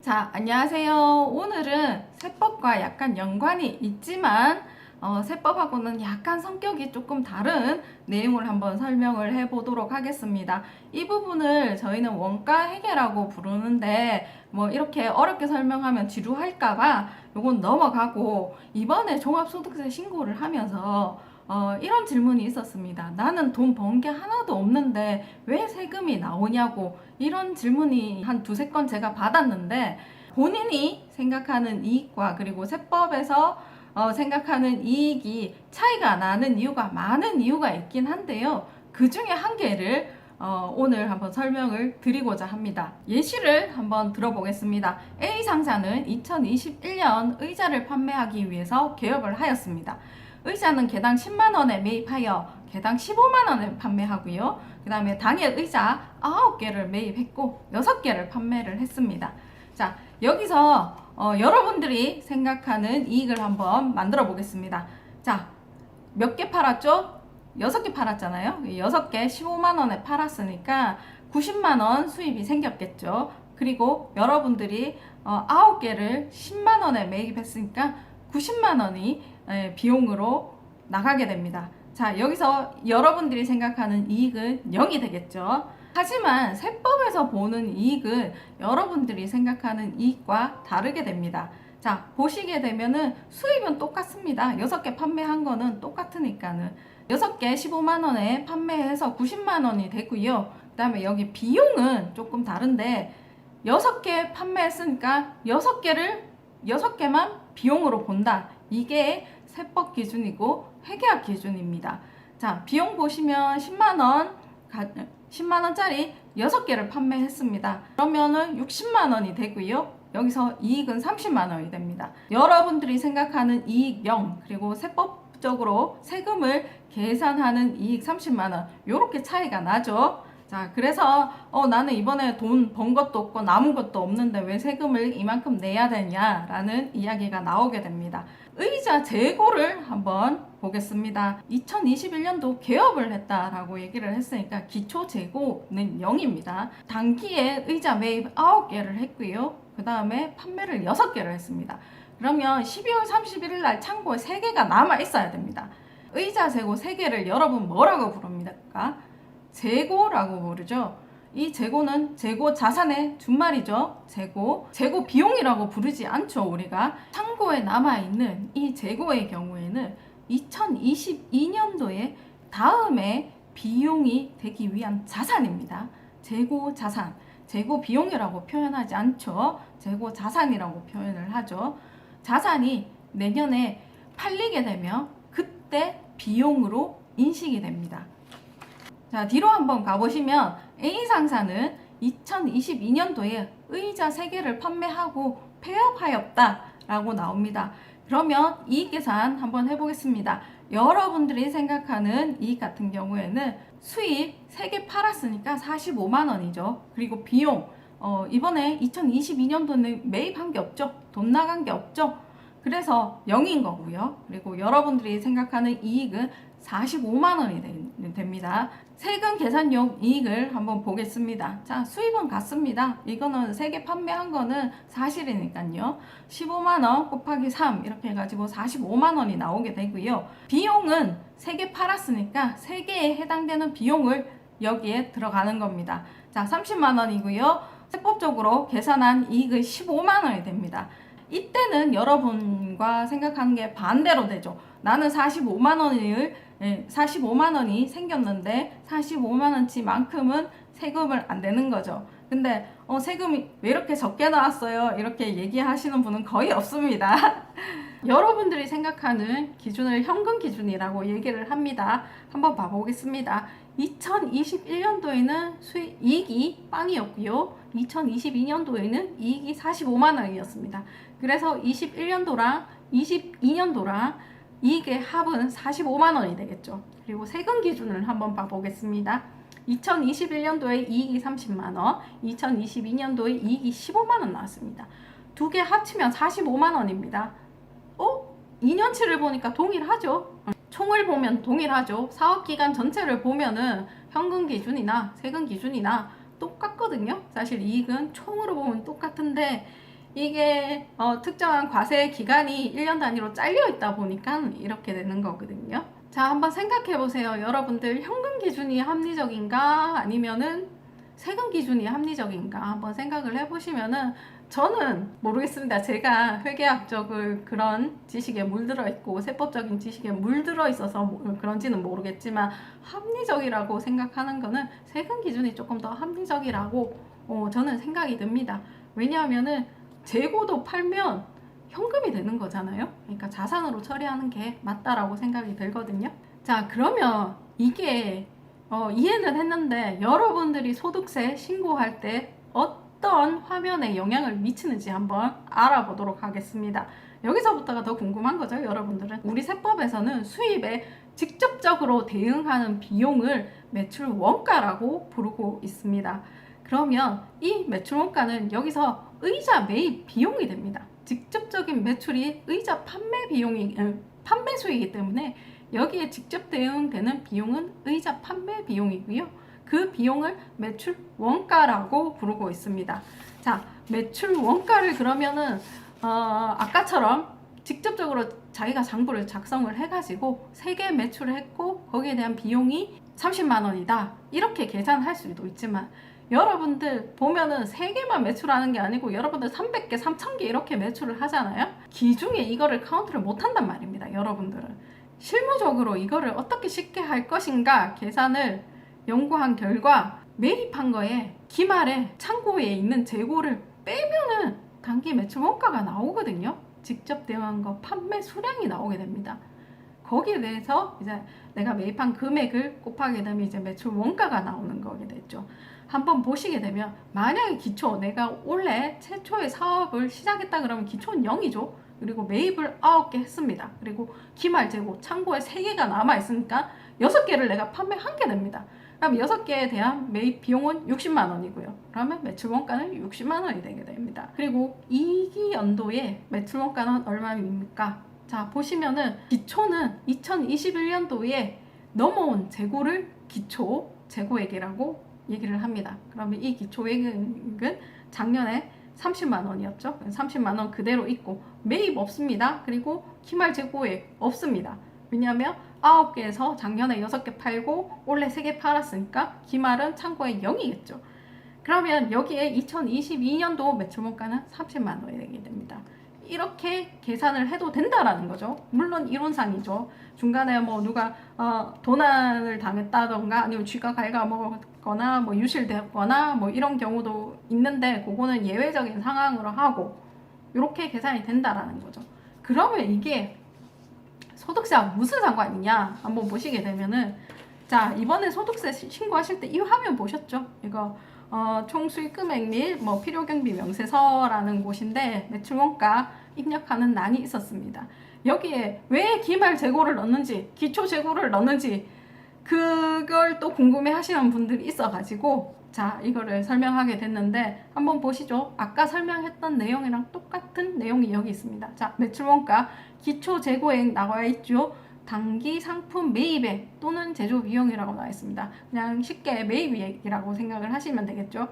자, 안녕하세요. 오늘은 세법과 약간 연관이 있지만 세법하고는 약간 성격이 조금 다른 내용을 한번 설명을 해보도록 하겠습니다. 이 부분을 저희는 원가 회계라고 부르는데 뭐 이렇게 어렵게 설명하면 지루할까봐 요건 넘어가고, 이번에 종합소득세 신고를 하면서 이런 질문이 있었습니다. 나는 돈 번 게 하나도 없는데 왜 세금이 나오냐고, 이런 질문이 한 두세 건 제가 받았는데, 본인이 생각하는 이익과 그리고 세법에서 생각하는 이익이 차이가 나는 이유가 많은 이유가 있긴 한데요. 그 중에 한 개를 오늘 한번 설명을 드리고자 합니다. 예시를 한번 들어보겠습니다. A 상사는 2021년 의자를 판매하기 위해서 개업을 하였습니다. 의자는 개당 10만원에 매입하여 개당 15만원에 판매하고요. 그 다음에 당일 의자 9개를 매입했고 6개를 판매를 했습니다. 자, 여기서 여러분들이 생각하는 이익을 한번 만들어 보겠습니다. 자, 몇 개 팔았죠? 6개 팔았잖아요. 6개 15만원에 팔았으니까 90만원 수입이 생겼겠죠. 그리고 여러분들이 9개를 10만원에 매입했으니까 90만원이 비용으로 나가게 됩니다. 자, 여기서 여러분들이 생각하는 이익은 0이 되겠죠. 하지만 세법에서 보는 이익은 여러분들이 생각하는 이익과 다르게 됩니다. 자, 보시게 되면은 수입은 똑같습니다. 6개 판매한 거는 똑같으니까는 6개 15만원에 판매해서 90만원이 되고요. 그 다음에 여기 비용은 조금 다른데 6개 판매했으니까 6개만 비용으로 본다. 이게 세법 기준이고 회계학 기준입니다. 자, 비용 보시면 10만원짜리 6개를 판매했습니다. 그러면은 60만원이 되고요. 여기서 이익은 30만원이 됩니다. 여러분들이 생각하는 이익 0, 그리고 세법적으로 세금을 계산하는 이익 30만원, 요렇게 차이가 나죠. 자, 그래서 나는 이번에 돈 번 것도 없고 남은 것도 없는데 왜 세금을 이만큼 내야 되냐라는 이야기가 나오게 됩니다. 의자 재고를 한번 보겠습니다. 2021년도 개업을 했다라고 얘기를 했으니까 기초 재고는 0입니다. 단기에 의자 매입 9개를 했고요. 그 다음에 판매를 6개를 했습니다. 그러면 12월 31일 날 창고에 3개가 남아 있어야 됩니다. 의자 재고 3개를 여러분 뭐라고 부릅니까? 재고라고 부르죠. 이 재고는 재고 자산의 준말이죠. 재고 비용이라고 부르지 않죠. 우리가 창고에 남아있는 이 재고의 경우에는 2022년도에 다음에 비용이 되기 위한 자산입니다. 재고 자산, 재고 비용이라고 표현하지 않죠. 재고 자산이라고 표현을 하죠. 자산이 내년에 팔리게 되면 그때 비용으로 인식이 됩니다. 자, 뒤로 한번 가보시면 A 상사는 2022년도에 의자 3개를 판매하고 폐업하였다 라고 나옵니다. 그러면 이익 계산 한번 해보겠습니다. 여러분들이 생각하는 이익 같은 경우에는 수입 3개 팔았으니까 45만원이죠. 그리고 비용, 이번에 2022년도는 매입한 게 없죠. 돈 나간 게 없죠. 그래서 0인 거고요. 그리고 여러분들이 생각하는 이익은 45만원이 됩니다. 세금 계산용 이익을 한번 보겠습니다. 자, 수입은 같습니다. 이거는 3개 판매한 거는 사실이니까요. 15만원 곱하기 3 이렇게 해가지고 45만원이 나오게 되고요. 비용은 3개 팔았으니까 3개에 해당되는 비용을 여기에 들어가는 겁니다. 자, 30만원이고요. 세법적으로 계산한 이익은 15만원이 됩니다. 이때는 여러분과 생각하는 게 반대로 되죠. 나는 45만원이 생겼는데 45만원치만큼은 세금을 안 내는 거죠. 근데 세금이 왜 이렇게 적게 나왔어요? 이렇게 얘기하시는 분은 거의 없습니다. 여러분들이 생각하는 기준을 현금 기준이라고 얘기를 합니다. 한번 봐보겠습니다. 2021년도에는 이익이 빵이었고요. 2022년도에는 이익이 45만원이었습니다. 그래서 21년도랑 22년도랑 이익의 합은 45만원이 되겠죠. 그리고 세금 기준을 한번 봐보겠습니다. 2021년도에 이익이 30만원, 2022년도에 이익이 15만원 나왔습니다. 두 개 합치면 45만원입니다. 2년치를 보니까 동일하죠. 총을 보면 동일하죠. 사업기간 전체를 보면은 현금 기준이나 세금 기준이나 똑같거든요. 사실 이익은 총으로 보면 똑같은데 이게 특정한 과세 기간이 1년 단위로 잘려 있다 보니까 이렇게 되는 거거든요. 자, 한번 생각해 보세요. 여러분들 현금 기준이 합리적인가 아니면은 세금 기준이 합리적인가 한번 생각을 해보시면은 저는 모르겠습니다. 제가 회계학적을 그런 지식에 물들어 있고 세법적인 지식에 물들어 있어서 그런지는 모르겠지만 합리적이라고 생각하는 거는 세금 기준이 조금 더 합리적이라고 저는 생각이 듭니다. 왜냐하면은 재고도 팔면 현금이 되는 거잖아요. 그러니까 자산으로 처리하는 게 맞다라고 생각이 들거든요. 자, 그러면 이게 이해는 했는데 여러분들이 소득세 신고할 때 어떤 화면에 영향을 미치는지 한번 알아보도록 하겠습니다. 여기서부터가 더 궁금한 거죠, 여러분들은. 우리 세법에서는 수입에 직접적으로 대응하는 비용을 매출 원가라고 부르고 있습니다. 그러면 이 매출 원가는 여기서 의자 매입 비용이 됩니다. 직접적인 매출이 의자 판매 비용이 판매 수이기 때문에 여기에 직접 대응되는 비용은 의자 판매 비용이고요. 그 비용을 매출 원가라고 부르고 있습니다. 자, 매출 원가를 그러면은 아까처럼 직접적으로 자기가 장부를 작성을 해가지고 3개 매출을 했고 거기에 대한 비용이 30만 원이다 이렇게 계산할 수도 있지만 여러분들 보면은 3개만 매출하는 게 아니고 여러분들 300개, 3000개 이렇게 매출을 하잖아요. 기중에 이거를 카운트를 못 한단 말입니다. 여러분들은 실무적으로 이거를 어떻게 쉽게 할 것인가 계산을 연구한 결과 매입한 거에 기말에 창고에 있는 재고를 빼면은 단기 매출 원가가 나오거든요. 직접 대응한 거 판매 수량이 나오게 됩니다. 거기에 대해서 이제 내가 매입한 금액을 곱하게 되면 이제 매출 원가가 나오는 거게 됐죠. 한번 보시게 되면 만약에 기초 내가 원래 최초의 사업을 시작했다 그러면 기초는 0이죠. 그리고 매입을 9개 했습니다. 그리고 기말 재고 창고에 3개가 남아 있으니까 6개를 내가 판매한 게 됩니다. 그럼 6개에 대한 매입 비용은 60만 원이고요. 그러면 매출 원가는 60만 원이 되게 됩니다. 그리고 2기 연도에 매출 원가는 얼마입니까? 자, 보시면은 기초는 2021년도에 넘어온 재고를 기초 재고액이라고 얘기를 합니다. 그러면 이 기초액은 작년에 30만 원이었죠. 30만 원 그대로 있고 매입 없습니다. 그리고 기말 재고액 없습니다. 왜냐하면 9개에서 작년에 6개 팔고 올해 3개 팔았으니까 기말은 창고에 0이겠죠. 그러면 여기에 2022년도 매출 원가는 30만 원이 되게 됩니다. 이렇게 계산을 해도 된다라는 거죠. 물론 이론상이죠. 중간에 뭐 누가 도난을 당했다던가 아니면 쥐가 갉아먹었거나 뭐 유실되었거나 뭐 이런 경우도 있는데 그거는 예외적인 상황으로 하고 이렇게 계산이 된다라는 거죠. 그러면 이게 소득세와 무슨 상관이냐 한번 보시게 되면은 자, 이번에 소득세 신고하실 때 이 화면 보셨죠? 이거 총수익 금액 및 뭐 필요경비 명세서라는 곳인데 매출원가 입력하는 란이 있었습니다. 여기에 왜 기말 재고를 넣는지 기초 재고를 넣는지 그걸 또 궁금해 하시는 분들이 있어가지고 자, 이거를 설명하게 됐는데 한번 보시죠. 아까 설명했던 내용이랑 똑같은 내용이 여기 있습니다. 자, 매출원가 기초 재고액 나와 있죠. 단기 상품 매입액 또는 제조 비용이라고 나와 있습니다. 그냥 쉽게 매입액이라고 생각을 하시면 되겠죠.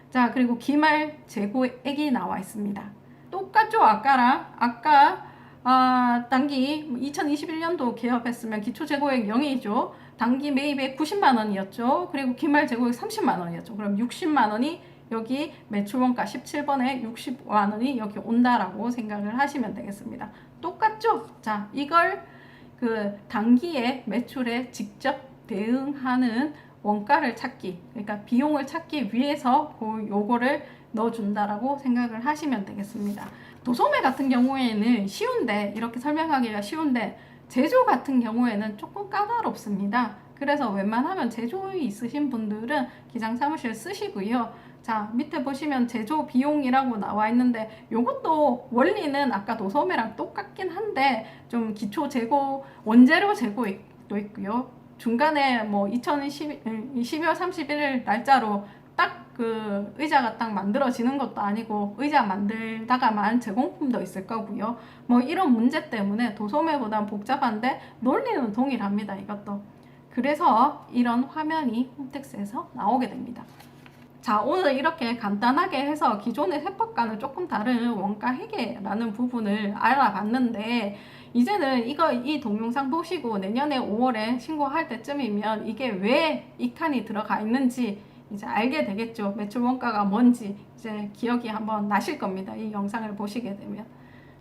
자, 그리고 기말 재고액이 나와 있습니다. 똑같죠? 아까랑 아까 단기 2021년도 개업했으면 기초 재고액 0이죠. 단기 매입액 90만 원이었죠. 그리고 기말 재고액 30만 원이었죠. 그럼 60만 원이 여기 매출원가 17번에 60만 원이 여기 온다라고 생각을 하시면 되겠습니다. 똑같죠? 자, 이걸 그 단기에 매출에 직접 대응하는 원가를 찾기, 그러니까 비용을 찾기 위해서 요거를 넣어준다라고 생각을 하시면 되겠습니다. 도소매 같은 경우에는 쉬운데 이렇게 설명하기가 쉬운데 제조 같은 경우에는 조금 까다롭습니다. 그래서 웬만하면 제조에 있으신 분들은 기장사무실 쓰시고요. 자, 밑에 보시면 제조 비용이라고 나와 있는데 요것도 원리는 아까 도소매랑 똑같긴 한데 좀 기초 재고 원재료 재고도 있고요. 중간에 뭐 12월 31일 날짜로 딱 그 의자가 딱 만들어지는 것도 아니고 의자 만들다가만 제공품도 있을 거고요. 뭐 이런 문제 때문에 도소매보다 복잡한데 논리는 동일합니다. 이것도. 그래서 이런 화면이 홈택스에서 나오게 됩니다. 자, 오늘 이렇게 간단하게 해서 기존의 세법과는 조금 다른 원가 회계라는 부분을 알아봤는데, 이제는 이 동영상 보시고 내년에 5월에 신고할 때쯤이면 이게 왜 이 칸이 들어가 있는지 이제 알게 되겠죠. 매출 원가가 뭔지 이제 기억이 한번 나실 겁니다. 이 영상을 보시게 되면.